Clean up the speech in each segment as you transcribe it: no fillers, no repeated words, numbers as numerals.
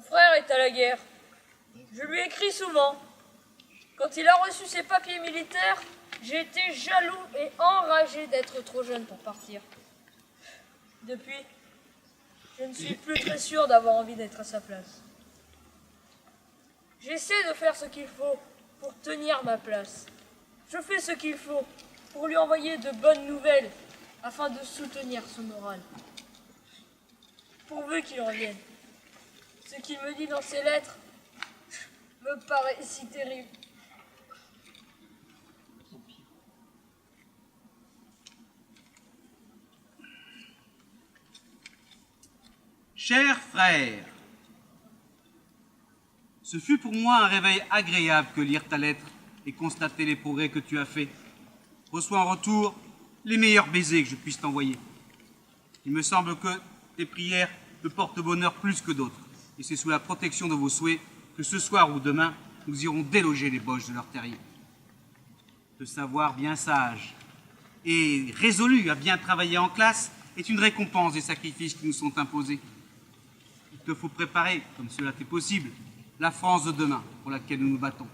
Mon frère est à la guerre. Je lui écris souvent. Quand il a reçu ses papiers militaires, j'ai été jaloux et enragé d'être trop jeune pour partir. Depuis, je ne suis plus très sûr d'avoir envie d'être à sa place. J'essaie de faire ce qu'il faut pour tenir ma place. Je fais ce qu'il faut pour lui envoyer de bonnes nouvelles afin de soutenir son moral. Pourvu qu'il revienne. Ce qu'il me dit dans ses lettres me paraît si terrible. Cher frère, ce fut pour moi un réveil agréable que lire ta lettre et constater les progrès que tu as faits. Reçois en retour les meilleurs baisers que je puisse t'envoyer. Il me semble que tes prières te portent bonheur plus que d'autres, et c'est sous la protection de vos souhaits que ce soir ou demain, nous irons déloger les boches de leur terrier. Te savoir bien sage et résolu à bien travailler en classe est une récompense des sacrifices qui nous sont imposés. Il te faut préparer, comme cela t'est possible, la France de demain pour laquelle nous nous battons.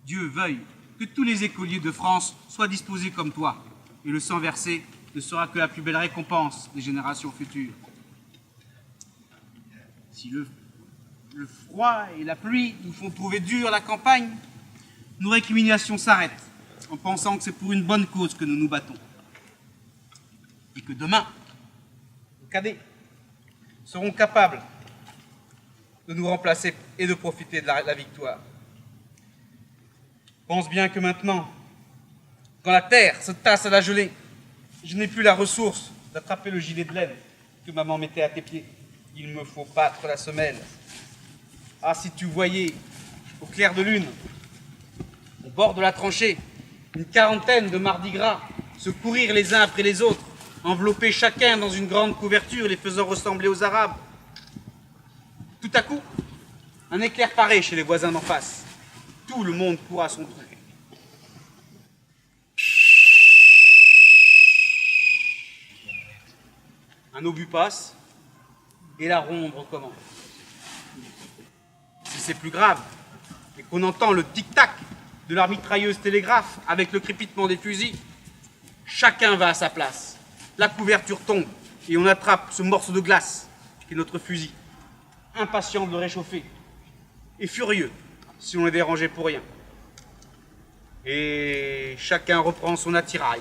Dieu veuille que tous les écoliers de France soient disposés comme toi, et le sang versé ne sera que la plus belle récompense des générations futures. Si le froid et la pluie nous font trouver dure la campagne, nos récriminations s'arrêtent en pensant que c'est pour une bonne cause que nous nous battons. Et que demain, nos cadets seront capables de nous remplacer et de profiter de la victoire. Pense bien que maintenant, quand la terre se tasse à la gelée, je n'ai plus la ressource d'attraper le gilet de laine que maman mettait à tes pieds. Il me faut battre la semelle. Ah, si tu voyais, au clair de lune, au bord de la tranchée, une quarantaine de Mardi Gras se courir les uns après les autres, enveloppés chacun dans une grande couverture, les faisant ressembler aux Arabes. Tout à coup, un éclair paraît chez les voisins d'en face. Tout le monde court à son tour. Un obus passe et la ronde recommence. Si c'est plus grave et qu'on entend le tic-tac de leur mitrailleuse télégraphe avec le crépitement des fusils, chacun va à sa place. La couverture tombe et on attrape ce morceau de glace qui est notre fusil, impatient de le réchauffer et furieux si on est dérangé pour rien. Et chacun reprend son attirail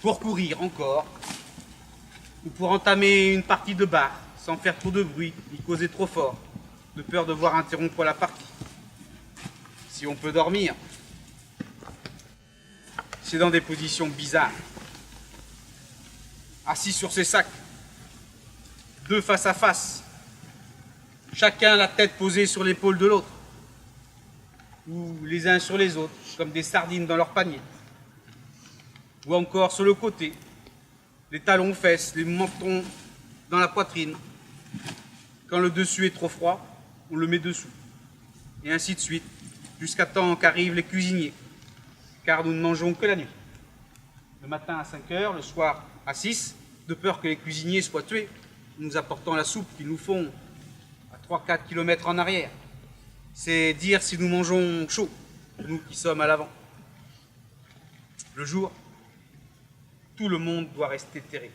pour courir encore ou pour entamer une partie de bar sans faire trop de bruit ni causer trop fort, de peur de voir interrompre la partie. Si on peut dormir, c'est dans des positions bizarres. Assis sur ses sacs, deux face à face, chacun la tête posée sur l'épaule de l'autre, ou les uns sur les autres, comme des sardines dans leur panier, ou encore sur le côté, les talons aux fesses, les mentons dans la poitrine. Quand le dessus est trop froid, on le met dessous, et ainsi de suite, jusqu'à temps qu'arrivent les cuisiniers, car nous ne mangeons que la nuit. Le matin à 5 heures, le soir à 6, de peur que les cuisiniers soient tués, nous apportant la soupe qu'ils nous font à 3-4 km en arrière. C'est dire si nous mangeons chaud, nous qui sommes à l'avant. Le jour, tout le monde doit rester terré.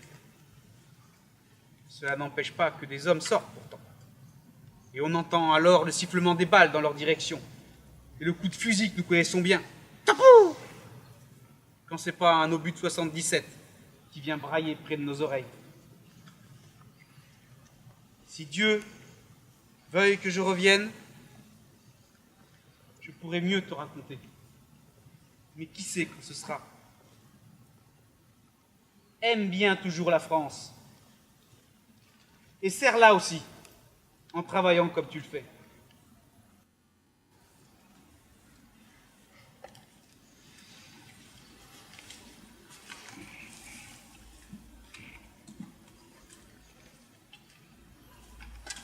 Cela n'empêche pas que des hommes sortent pourtant. Et on entend alors le sifflement des balles dans leur direction. Et le coup de fusil que nous connaissons bien. Tapou! Quand c'est pas un obus de 77 qui vient brailler près de nos oreilles. Si Dieu veuille que je revienne, je pourrais mieux te raconter. Mais qui sait quand ce sera? Aime bien toujours la France. Et serre-la aussi, en travaillant comme tu le fais.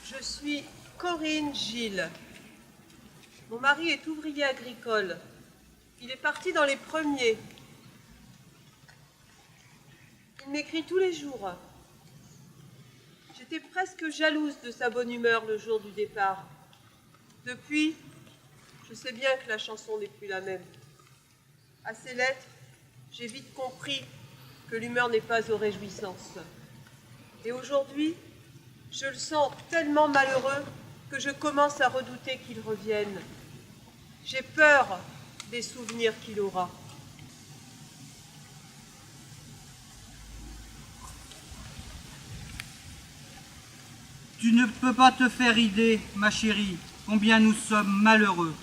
Je suis Corinne Gilles. Mon mari est ouvrier agricole. Il est parti dans les premiers. Il m'écrit tous les jours. J'étais presque jalouse de sa bonne humeur le jour du départ. Depuis, je sais bien que la chanson n'est plus la même. À ses lettres, j'ai vite compris que l'humeur n'est pas aux réjouissances. Et aujourd'hui, je le sens tellement malheureux que je commence à redouter qu'il revienne. J'ai peur des souvenirs qu'il aura. Tu ne peux pas te faire idée, ma chérie, combien nous sommes malheureux.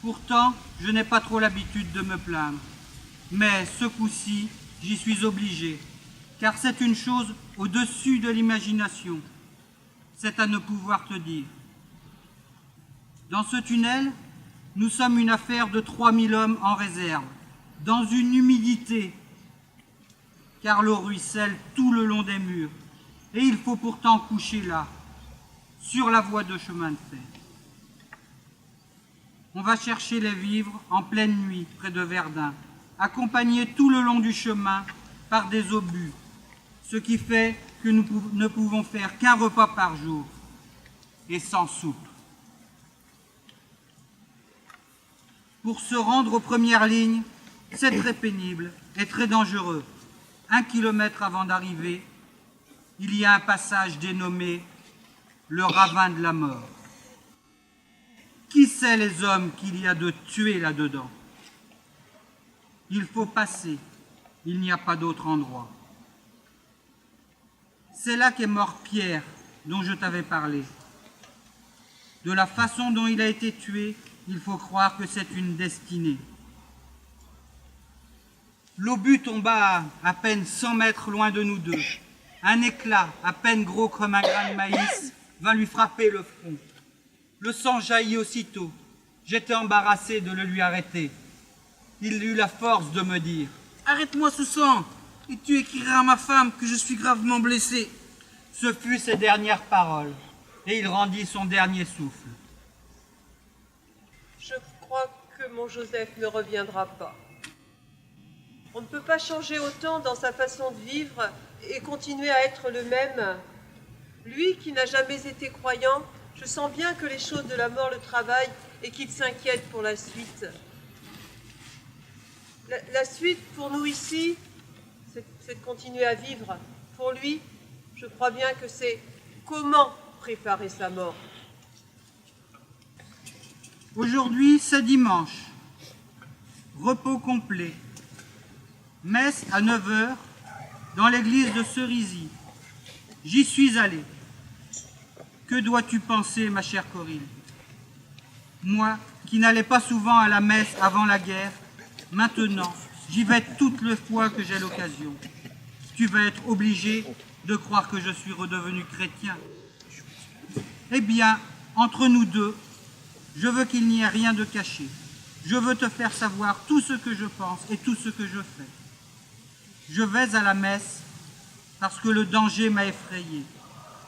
Pourtant, je n'ai pas trop l'habitude de me plaindre. Mais ce coup-ci, j'y suis obligé, car c'est une chose au-dessus de l'imagination. C'est à ne pouvoir te dire. Dans ce tunnel, nous sommes une affaire de 3000 hommes en réserve, dans une humidité, car l'eau ruisselle tout le long des murs. Et il faut pourtant coucher là, sur la voie de chemin de fer. On va chercher les vivres en pleine nuit près de Verdun, accompagnés tout le long du chemin par des obus, ce qui fait que nous ne pouvons faire qu'un repas par jour, et sans soupe. Pour se rendre aux premières lignes, c'est très pénible et très dangereux. 1 kilomètre avant d'arriver, il y a un passage dénommé le ravin de la mort. Qui sait les hommes qu'il y a de tués là-dedans? Il faut passer, il n'y a pas d'autre endroit. C'est là qu'est mort Pierre, dont je t'avais parlé. De la façon dont il a été tué, il faut croire que c'est une destinée. L'obus tomba à peine 100 mètres loin de nous deux. Un éclat, à peine gros comme un grain de maïs, vint lui frapper le front. Le sang jaillit aussitôt. J'étais embarrassé de le lui arrêter. Il eut la force de me dire « Arrête-moi ce sang, et tu écriras à ma femme que je suis gravement blessé. » Ce fut ses dernières paroles, et il rendit son dernier souffle. Je crois que mon Joseph ne reviendra pas. On ne peut pas changer autant dans sa façon de vivre et continuer à être le même. Lui qui n'a jamais été croyant, je sens bien que les choses de la mort le travaillent et qu'il s'inquiète pour la suite. La suite, pour nous ici, c'est de continuer à vivre. Pour lui, je crois bien que c'est comment préparer sa mort. Aujourd'hui, c'est dimanche. Repos complet. Messe à 9 h dans l'église de Cerisy. J'y suis allé. Que dois-tu penser, ma chère Corinne? Moi, qui n'allais pas souvent à la messe avant la guerre, maintenant, j'y vais toutes les fois que j'ai l'occasion. Tu vas être obligé de croire que je suis redevenu chrétien. Eh bien, entre nous deux, je veux qu'il n'y ait rien de caché. Je veux te faire savoir tout ce que je pense et tout ce que je fais. Je vais à la messe parce que le danger m'a effrayé.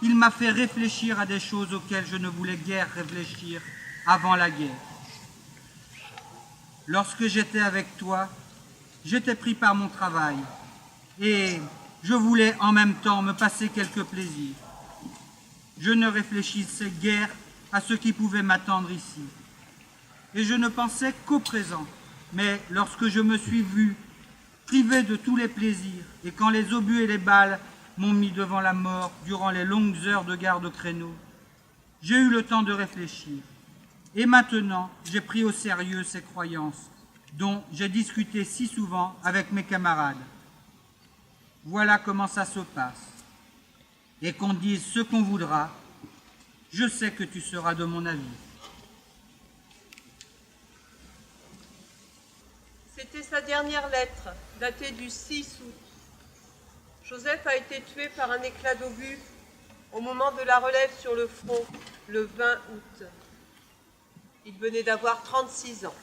Il m'a fait réfléchir à des choses auxquelles je ne voulais guère réfléchir avant la guerre. Lorsque j'étais avec toi, j'étais pris par mon travail et je voulais en même temps me passer quelques plaisirs. Je ne réfléchissais guère à ce qui pouvait m'attendre ici. Et je ne pensais qu'au présent. Mais lorsque je me suis vu privé de tous les plaisirs, et quand les obus et les balles m'ont mis devant la mort durant les longues heures de garde au créneau, j'ai eu le temps de réfléchir. Et maintenant, j'ai pris au sérieux ces croyances, dont j'ai discuté si souvent avec mes camarades. Voilà comment ça se passe. Et qu'on dise ce qu'on voudra, je sais que tu seras de mon avis. C'était sa dernière lettre, datée du 6 août. Joseph a été tué par un éclat d'obus au moment de la relève sur le front, le 20 août. Il venait d'avoir 36 ans.